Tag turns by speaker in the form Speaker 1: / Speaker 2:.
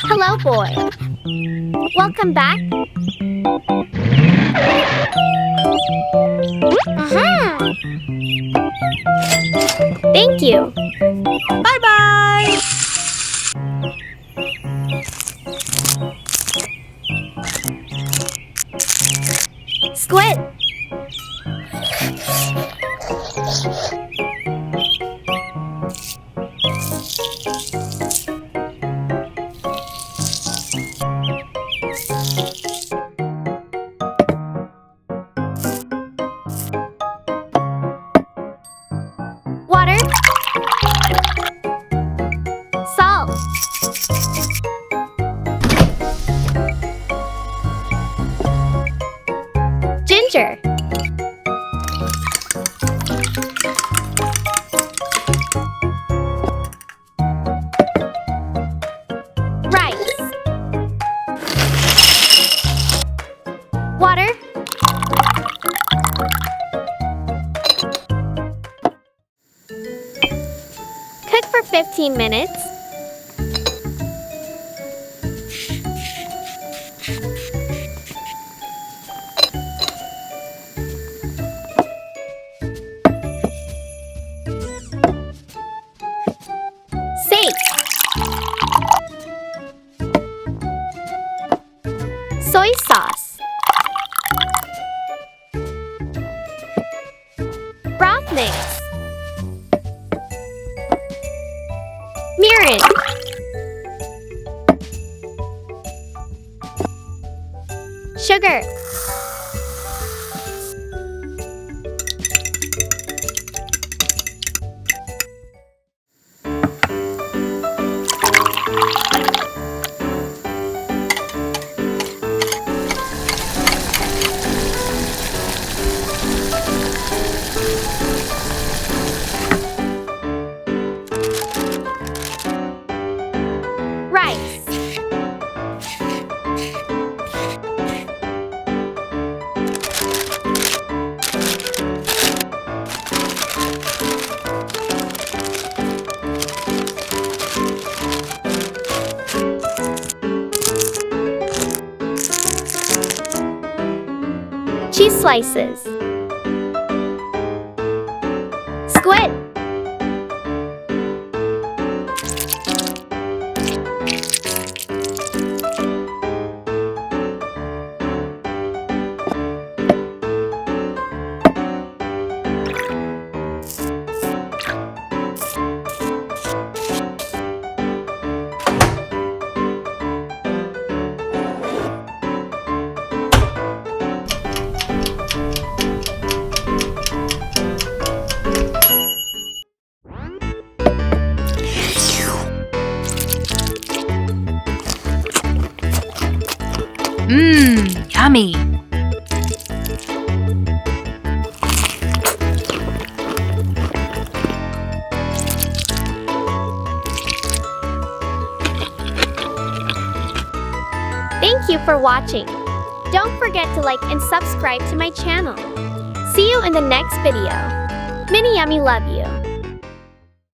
Speaker 1: Hello, boy. Welcome back. Aha! Thank you.
Speaker 2: Bye-bye!
Speaker 1: Squid. Water. Salt. Ginger. Rice. Water. Cook for 15 minutes. Salt. Soy sauce. Broth mix. Mirin. Sugar. Rice. Cheese slices. Squid.
Speaker 2: Yummy!
Speaker 1: Thank you for watching. Don't forget to like and subscribe to my channel. See you in the next video. Mini Yummy love you.